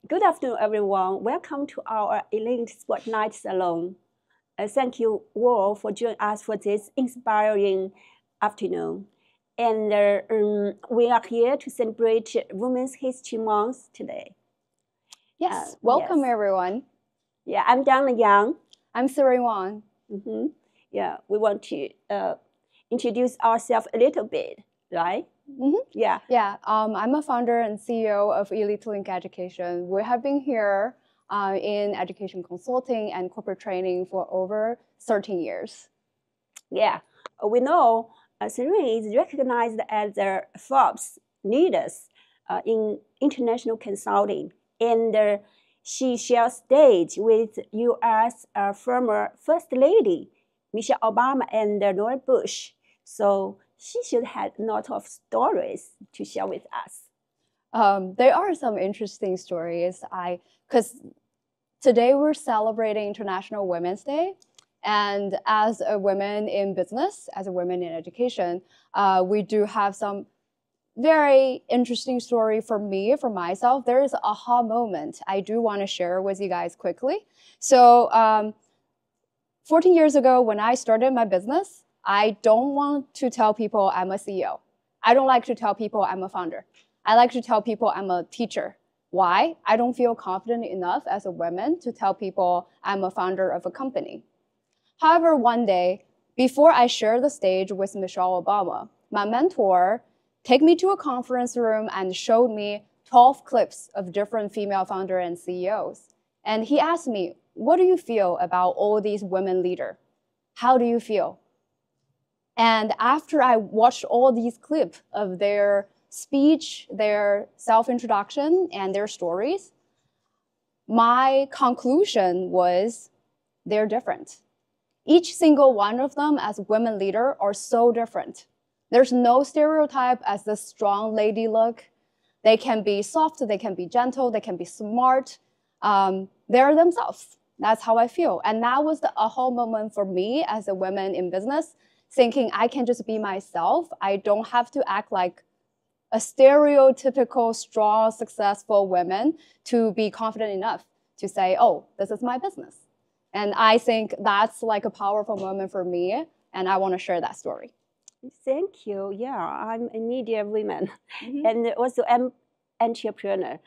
Good afternoon, everyone. Welcome to our Elite Spotlight Salon. Thank you all for joining us for this inspiring afternoon. And we are here to celebrate Women's History Month today. Yes, welcome everyone. Yeah, I'm Dana Yang. I'm Siri Wang. Yeah, we want to introduce ourselves a little bit, right? Yeah. I'm a founder and CEO of Elite Link Education. We have been here in education consulting and corporate training for over 13 years. Yeah, we know Siri is recognized as the Forbes leaders in international consulting, and she shares stage with U.S. Former First Lady Michelle Obama and Laura Bush. So she should have a lot of stories to share with us. There are some interesting stories. Because today we're celebrating International Women's Day. And as a woman in business, as a woman in education, we do have some very interesting story for me, for myself. There is an aha moment I do want to share with you guys quickly. So 14 years ago, when I started my business, I don't want to tell people I'm a CEO. I don't like to tell people I'm a founder. I like to tell people I'm a teacher. Why? I don't feel confident enough as a woman to tell people I'm a founder of a company. However, one day, before I share the stage with Michelle Obama, my mentor took me to a conference room and showed me 12 clips of different female founders and CEOs. And he asked me, what do you feel about all these women leaders? How do you feel? And after I watched all these clips of their speech, their self-introduction, and their stories, my conclusion was they're different. Each single one of them as women leader are so different. There's no stereotype as the strong lady look. They can be soft, they can be gentle, they can be smart. They're themselves. That's how I feel. And that was the aha moment for me as a woman in business, thinking I can just be myself. I don't have to act like a stereotypical, strong, successful woman to be confident enough to say, oh, this is my business. And I think that's like a powerful moment for me, and I want to share that story. Thank you. Yeah, I'm a media woman, and also I'm entrepreneur.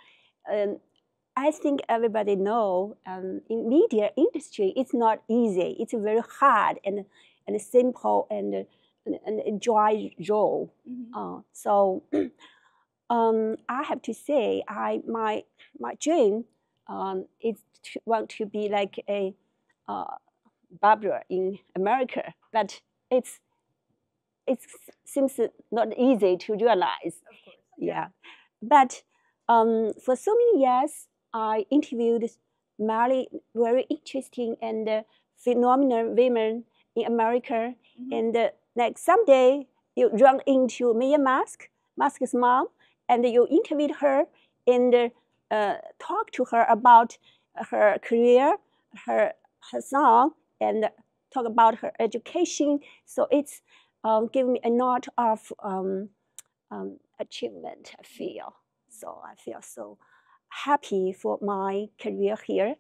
I think everybody know in media industry, it's not easy. It's very hard and simple and dry role. So I have to say, my dream is to want to be like a barber in America, but it seems not easy to realize. Of course. Yeah, but for so many years, I interviewed many very interesting and phenomenal women in America, and like someday you run into Mia Musk's mom, and you interviewed her and talk to her about her career, her son, and talk about her education. So it's given me a lot of achievement, I feel. So I feel so happy for my career here.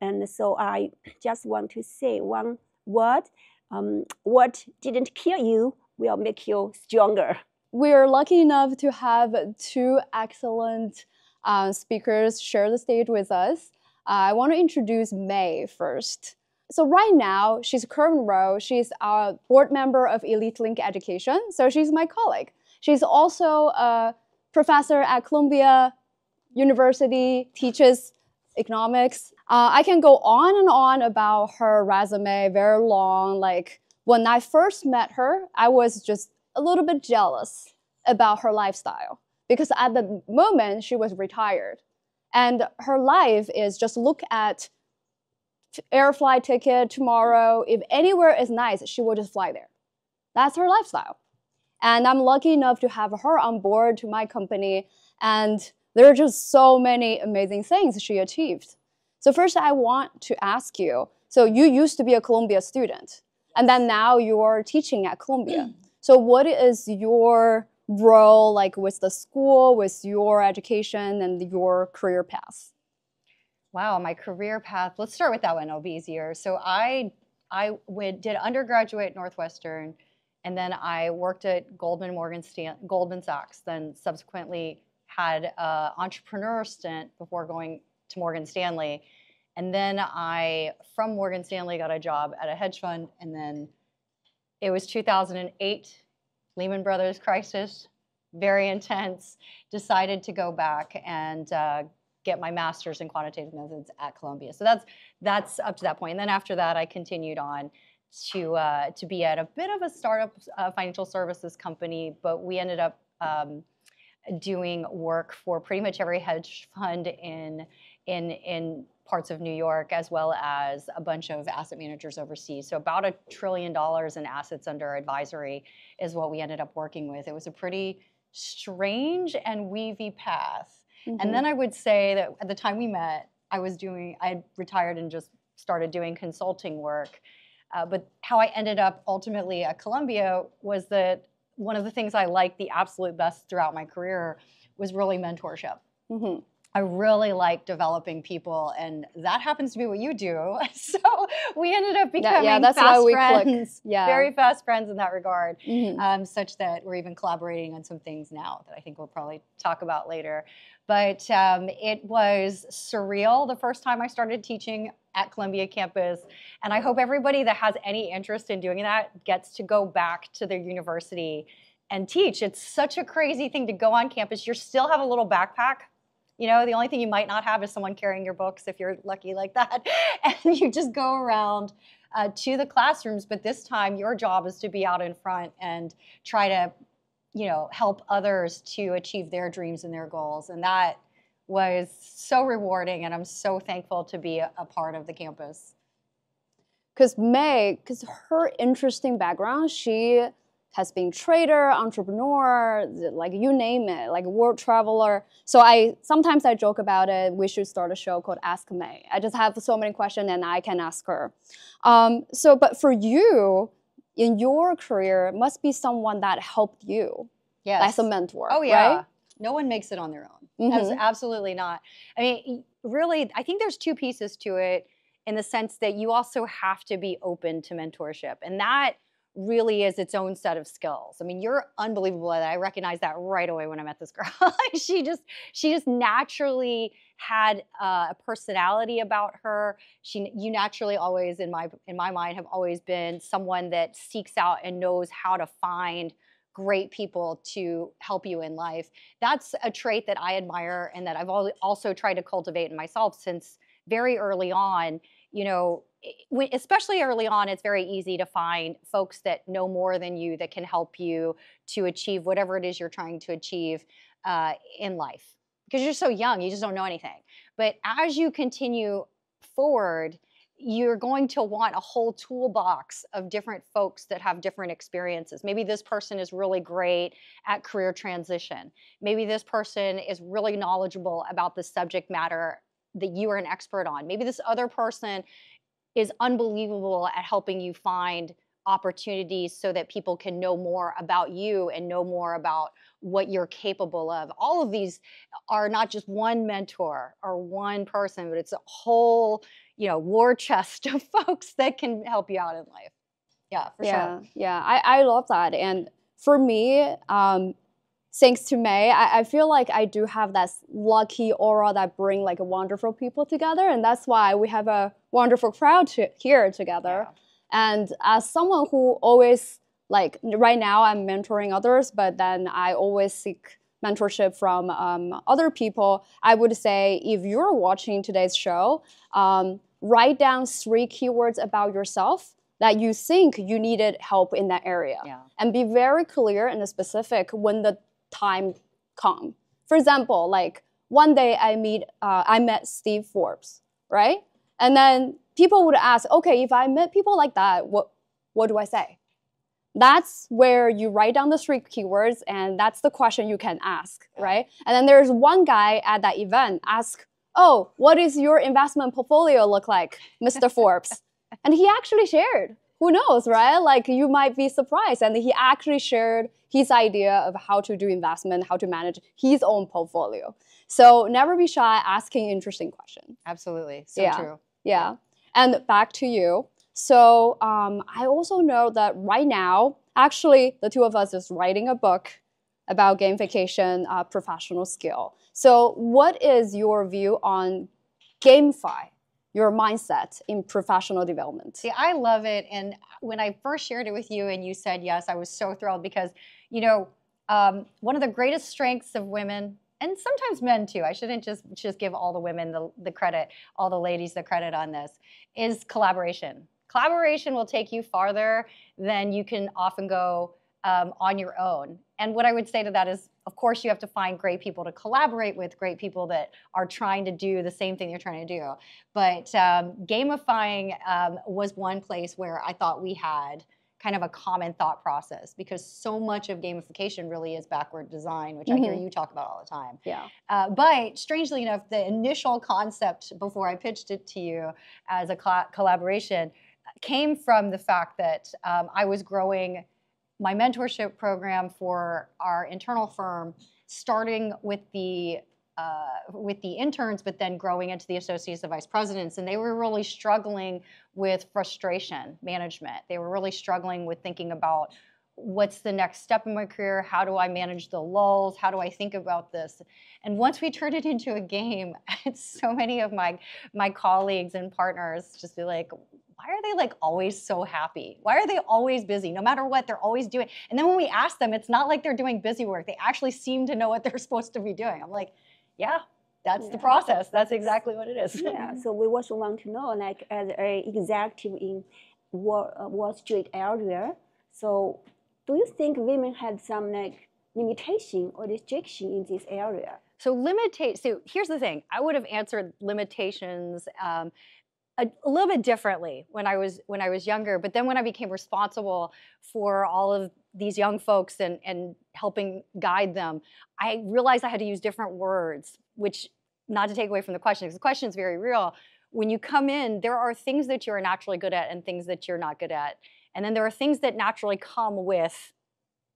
And so I just want to say one word. What didn't kill you will make you stronger. We're lucky enough to have two excellent speakers share the stage with us. I want to introduce May first. So right now, she's current role, she's a board member of Elite Link Education. So she's my colleague. She's also a professor at Columbia University, teaches economics. I can go on and on about her resume, very long. Like when I first met her, I was just a little bit jealous about her lifestyle because at the moment she was retired. And her life is just look at air flight ticket tomorrow. If anywhere is nice, she will just fly there. That's her lifestyle. And I'm lucky enough to have her on board to my company. And there are just so many amazing things she achieved. So first I want to ask you, so you used to be a Columbia student, and then now you're teaching at Columbia. So what is your role like with the school, with your education and your career path? Wow, my career path. Let's start with that one. It'll be easier. So I did undergraduate at Northwestern, and then I worked at Goldman Sachs. Then subsequently had an entrepreneurial stint before going to Morgan Stanley, and then from Morgan Stanley got a job at a hedge fund, and then it was 2008, Lehman Brothers crisis, very intense. Decided to go back and get my master's in quantitative methods at Columbia. So that's up to that point. And then after that, I continued on to be at a bit of a startup financial services company, but we ended up doing work for pretty much every hedge fund in parts of New York, as well as a bunch of asset managers overseas. So about $1 trillion in assets under advisory is what we ended up working with. It was a pretty strange and weavy path. Mm-hmm. And then I would say that at the time we met, I had retired and just started doing consulting work. But how I ended up ultimately at Columbia was that one of the things I liked the absolute best throughout my career was really mentorship. Mm-hmm. I really like developing people, and that happens to be what you do. So we ended up becoming fast friends, very fast friends in that regard, such that we're even collaborating on some things now that I think we'll probably talk about later. But it was surreal the first time I started teaching at Columbia campus, and I hope everybody that has any interest in doing that gets to go back to their university and teach. It's such a crazy thing to go on campus. You still have a little backpack. You know, the only thing you might not have is someone carrying your books if you're lucky like that. And you just go around to the classrooms. But this time, your job is to be out in front and try to, help others to achieve their dreams and their goals. And that was so rewarding. And I'm so thankful to be a part of the campus. Because her interesting background, she has been trader, entrepreneur, like you name it, like world traveler. So sometimes I joke about it. We should start a show called Ask May. I just have so many questions and I can ask her. But for you, in your career, must be someone that helped you. Yes. As a mentor. Oh yeah. Right? No one makes it on their own. Mm-hmm. Absolutely not. I mean, really, I think there's two pieces to it in the sense that you also have to be open to mentorship. And that really is its own set of skills. I mean, you're unbelievable at that. I recognized that right away when I met this girl. She just naturally had a personality about her. You naturally always, in my mind, have always been someone that seeks out and knows how to find great people to help you in life. That's a trait that I admire and that I've also tried to cultivate in myself since very early on. Especially early on, it's very easy to find folks that know more than you that can help you to achieve whatever it is you're trying to achieve in life. Because you're so young, you just don't know anything. But as you continue forward, you're going to want a whole toolbox of different folks that have different experiences. Maybe this person is really great at career transition. Maybe this person is really knowledgeable about the subject matter that you are an expert on. Maybe this other person is unbelievable at helping you find opportunities so that people can know more about you and know more about what you're capable of. All of these are not just one mentor or one person, but it's a whole, war chest of folks that can help you out in life. Yeah, for sure. Yeah, I love that. And for me, thanks to May, I feel like I do have that lucky aura that bring like wonderful people together. And that's why we have a wonderful crowd here together. Yeah. And as someone who always, like right now I'm mentoring others, but then I always seek mentorship from other people. I would say if you're watching today's show, write down 3 keywords about yourself that you think you needed help in that area. Yeah. And be very clear and specific when the time come. For example, like one day I met Steve Forbes, right? And then people would ask, okay, if I met people like that, what do I say? That's where you write down the 3 keywords, and that's the question you can ask, right? And then there's one guy at that event ask, oh, what is your investment portfolio look like, Mr. Forbes? And he actually shared. who knows, right? Like you might be surprised. And he actually shared his idea of how to do investment, how to manage his own portfolio. So never be shy asking interesting questions. Absolutely. So true. Yeah. And back to you. So I also know that right now, actually, the two of us is writing a book about gamification professional skill. So what is your view on gamify your mindset in professional development? See, I love it. And when I first shared it with you and you said yes, I was so thrilled because, you know, one of the greatest strengths of women, and sometimes men too, I shouldn't just give all the women the credit, all the ladies the credit on this, is collaboration. Collaboration will take you farther than you can often go on your own. And what I would say to that is, of course, you have to find great people to collaborate with, great people that are trying to do the same thing you're trying to do. But gamifying was one place where I thought we had kind of a common thought process, because so much of gamification really is backward design, which I hear you talk about all the time. Yeah. But strangely enough, the initial concept before I pitched it to you as a collaboration came from the fact that I was growing my mentorship program for our internal firm, starting with the interns, but then growing into the associates and vice presidents. And they were really struggling with frustration management. They were really struggling with thinking about what's the next step in my career? How do I manage the lulls? How do I think about this? And once we turned it into a game, so many of my colleagues and partners just be like, why are they like always so happy? Why are they always busy? No matter what, they're always doing. And then when we ask them, it's not like they're doing busy work. They actually seem to know what they're supposed to be doing. I'm like, yeah, that's the process. That's exactly what it is. Yeah, so we also want to know, like as an executive in Wall Street area, so do you think women had some like limitation or restriction in this area? So here's the thing. I would have answered limitations a little bit differently when I was younger, but then when I became responsible for all of these young folks and helping guide them, I realized I had to use different words, which, not to take away from the question, because the question is very real. When you come in, there are things that you're naturally good at and things that you're not good at. And then there are things that naturally come with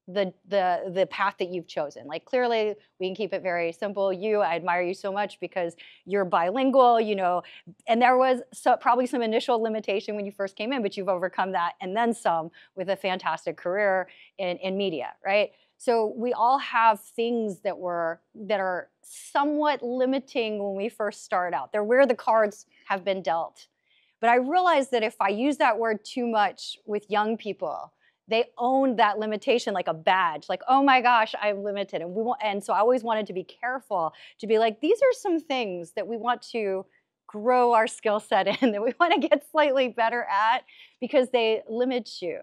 the path that you've chosen. Like clearly, we can keep it very simple. I admire you so much because you're bilingual, you know, and there was probably some initial limitation when you first came in, but you've overcome that and then some with a fantastic career in media, right? So we all have things that are somewhat limiting when we first start out. They're where the cards have been dealt. But I realized that if I use that word too much with young people, they own that limitation like a badge, like, oh my gosh, I'm limited. And so I always wanted to be careful to be like, these are some things that we want to grow our skill set in, that we want to get slightly better at because they limit you.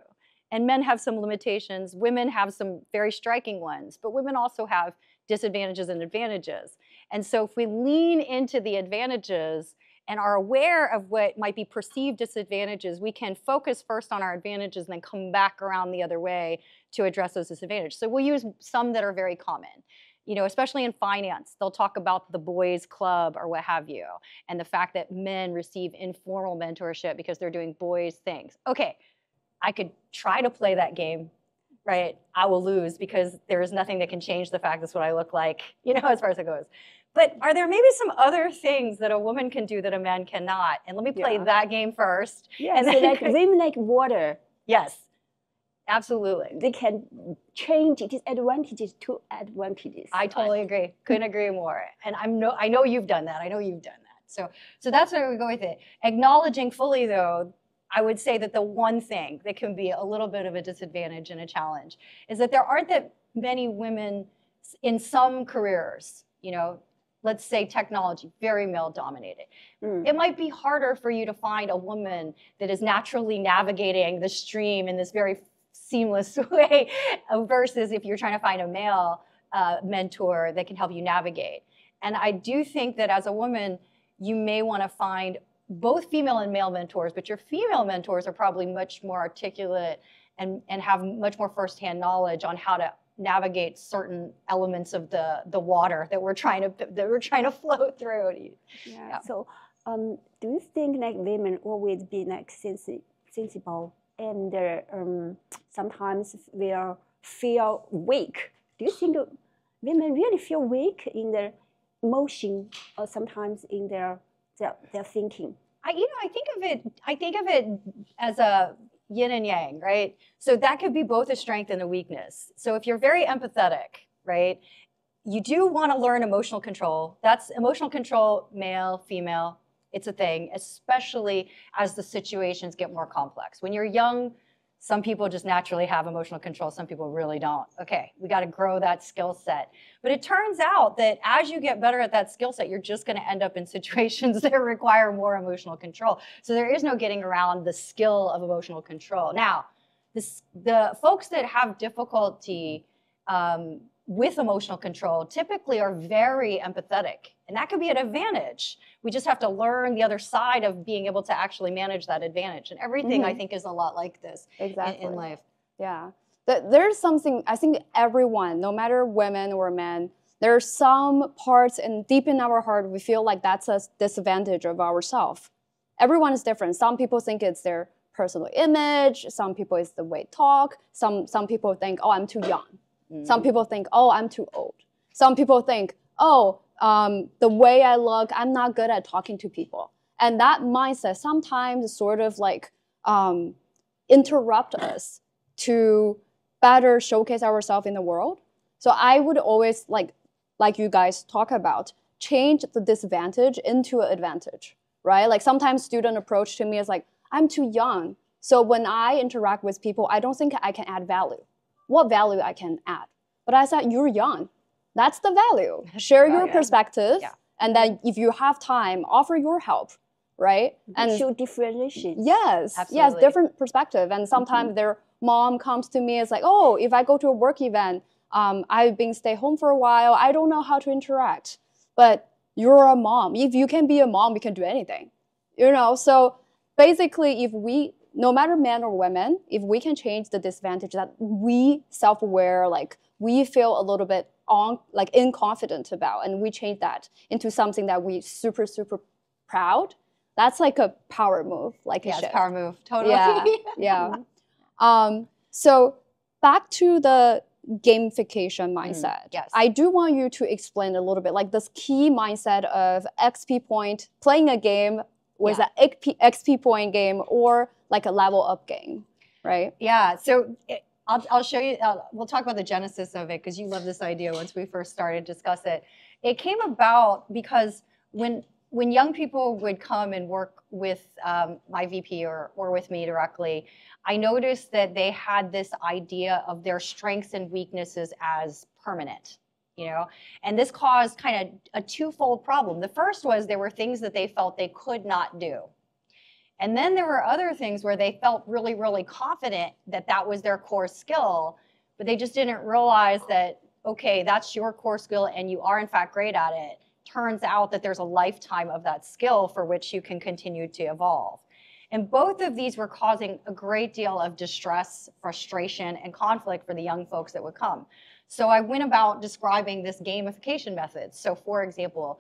And men have some limitations. Women have some very striking ones, but women also have disadvantages and advantages. And so if we lean into the advantages and are aware of what might be perceived disadvantages, we can focus first on our advantages and then come back around the other way to address those disadvantages. So we'll use some that are very common. You know, especially in finance, they'll talk about the boys club or what have you, and the fact that men receive informal mentorship because they're doing boys things. Okay, I could try to play that game, right? I will lose because there is nothing that can change the fact that's what I look like, you know, as far as it goes. But are there maybe some other things that a woman can do that a man cannot? And let me play that game first. Yeah, and so then like women like water. Yes, absolutely. They can change disadvantages to advantages. I totally agree. Couldn't agree more. And I know you've done that. I know you've done that. So that's where we go with it. Acknowledging fully, though, I would say that the one thing that can be a little bit of a disadvantage and a challenge is that there aren't that many women in some careers, you know, let's say technology, very male dominated. It might be harder for you to find a woman that is naturally navigating the stream in this very seamless way versus if you're trying to find a male mentor that can help you navigate. And I do think that as a woman, you may want to find both female and male mentors, but your female mentors are probably much more articulate and have much more firsthand knowledge on how to navigate certain elements of the water that we're trying to flow through. Yeah. So, do you think like women always be like sensible and sometimes we feel weak. Do you think women really feel weak in their emotion or sometimes in their thinking? I think of it as a yin and yang, right? So that could be both a strength and a weakness. So if you're very empathetic, right, you do want to learn emotional control. That's emotional control, male, female. It's a thing, especially as the situations get more complex. When you're young, some people just naturally have emotional control. Some people really don't. Okay, we got to grow that skill set. But it turns out that as you get better at that skill set, you're just going to end up in situations that require more emotional control. So there is no getting around the skill of emotional control. Now, the folks that have difficulty with emotional control typically are very empathetic. And that could be an advantage. We just have to learn the other side of being able to actually manage that advantage. And everything, I think, is a lot like this in life. Yeah. There's something, I think everyone, no matter women or men, there's some parts deep in our heart, we feel like that's a disadvantage of ourselves. Everyone is different. Some people think it's their personal image. Some people it's the way they talk. Some people think, oh, I'm too young. Some people think, oh, I'm too old. Some people think, oh, the way I look, I'm not good at talking to people. And that mindset sometimes sort of like interrupt us to better showcase ourselves in the world. So I would always, like you guys talk about, change the disadvantage into an advantage, right? Like sometimes student approach to me is like, I'm too young. So when I interact with people, I don't think I can add value. What value I can add? But I said, you're young. That's the value. Share your perspective. Yeah. And then if you have time, offer your help, right? And show differentiation. Yes. Absolutely. Yes, different perspective. And sometimes their mom comes to me, it's like, oh, if I go to a work event, I've been stay home for a while, I don't know how to interact. But you're a mom. If you can be a mom, we can do anything. You know, so basically if we, no matter men or women, if we can change the disadvantage that we self-aware, like we feel a little bit inconfident about, and we change that into something that we super, super proud, that's like a power move, like a shift. It's power move, totally. Yeah, yeah. So back to the gamification mindset. Yes. I do want you to explain a little bit, like this key mindset of XP point, playing a game with an XP point game or like a level up game, right? Yeah, so I'll show you, we'll talk about the genesis of it because you love this idea once we first started to discuss it. It came about because when young people would come and work with my VP or with me directly, I noticed that they had this idea of their strengths and weaknesses as permanent, you know? And this caused kind of a twofold problem. The first was there were things that they felt they could not do. And then there were other things where they felt really, really confident that that was their core skill, but they just didn't realize that, okay, that's your core skill and you are in fact great at it. Turns out that there's a lifetime of that skill for which you can continue to evolve. And both of these were causing a great deal of distress, frustration, and conflict for the young folks that would come. So I went about describing this gamification method. So for example,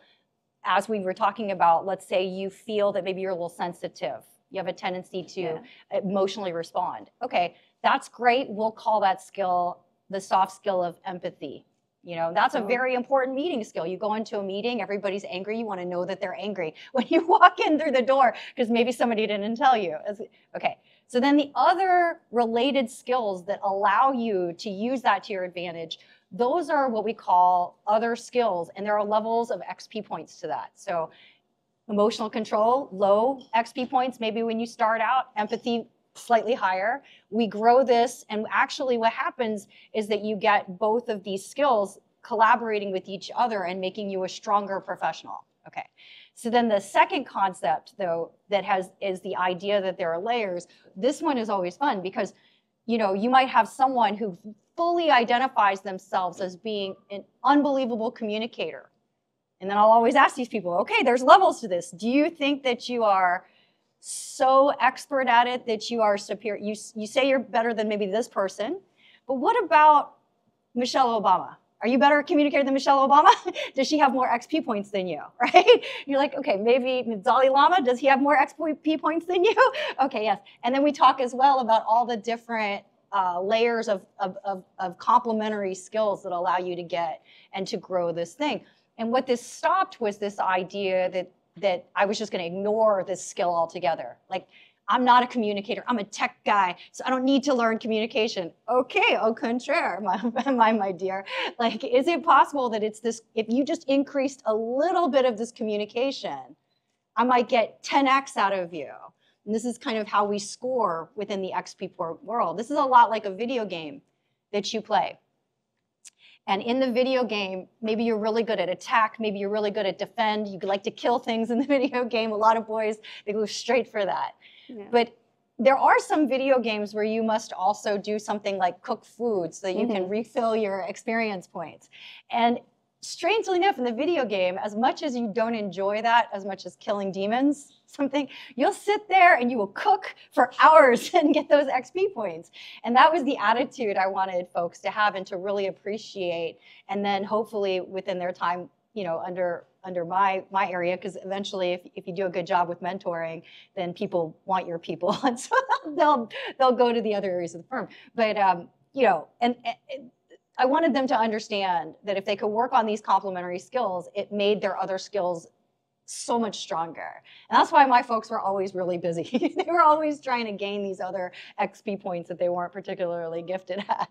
as we were talking about, let's say you feel that maybe you're a little sensitive. You have a tendency to emotionally respond. Okay, that's great. We'll call that skill the soft skill of empathy. You know, that's a very important meeting skill. You go into a meeting, everybody's angry. You want to know that they're angry when you walk in through the door because maybe somebody didn't tell you. Okay, so then the other related skills that allow you to use that to your advantage, those are what we call other skills, and there are levels of XP points to that. So emotional control, low XP points, maybe when you start out, empathy, slightly higher. We grow this, and actually what happens is that you get both of these skills collaborating with each other and making you a stronger professional. Okay, so then the second concept, though, that is the idea that there are layers. This one is always fun because, you know, you might have someone who fully identifies themselves as being an unbelievable communicator. And then I'll always ask these people, okay, there's levels to this. Do you think that you are so expert at it that you are superior? You say you're better than maybe this person, but what about Michelle Obama? Are you better communicator than Michelle Obama? Does she have more XP points than you, right? You're like, okay, maybe Dalai Lama, does he have more XP points than you? Okay, yes. And then we talk as well about all the different layers of complementary skills that allow you to get and to grow this thing. And what this stopped was this idea that I was just going to ignore this skill altogether. Like, I'm not a communicator. I'm a tech guy, so I don't need to learn communication. Okay, au contraire, my dear. Like, is it possible that it's this, if you just increased a little bit of this communication, I might get 10x out of you. And this is kind of how we score within the XP world. This is a lot like a video game that you play. And in the video game, maybe you're really good at attack, maybe you're really good at defend, you like to kill things in the video game. A lot of boys, they go straight for that. Yeah. But there are some video games where you must also do something like cook food so that you can refill your experience points. And strangely enough, in the video game, as much as you don't enjoy that, as much as killing demons, something, you'll sit there and you will cook for hours and get those XP points. And that was the attitude I wanted folks to have and to really appreciate. And then hopefully within their time, you know, under my area, because eventually if you do a good job with mentoring, then people want your people, and so they'll go to the other areas of the firm. But you know, and I wanted them to understand that if they could work on these complementary skills, it made their other skills so much stronger. And that's why my folks were always really busy. They were always trying to gain these other XP points that they weren't particularly gifted at.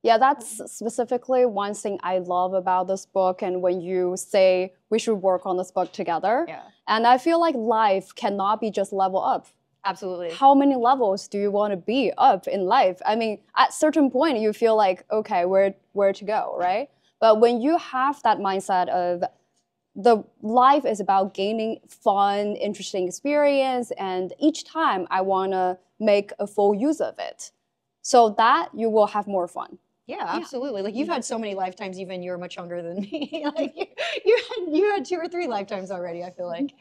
Yeah, that's specifically one thing I love about this book, and when you say we should work on this book together. Yeah. And I feel like life cannot be just level up. Absolutely. How many levels do you want to be up in life? I mean, at a certain point, you feel like, okay, where to go, right? But when you have that mindset of the life is about gaining fun, interesting experience, and each time I want to make a full use of it, so that you will have more fun. Yeah, absolutely. Like, you've had so many lifetimes, even you're much younger than me. Like, you had 2 or 3 lifetimes already, I feel like,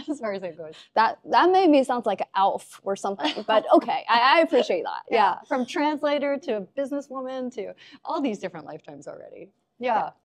as far as it goes. That made me sound like an elf or something, but okay, I appreciate that. Yeah. From translator to businesswoman to all these different lifetimes already. Yeah.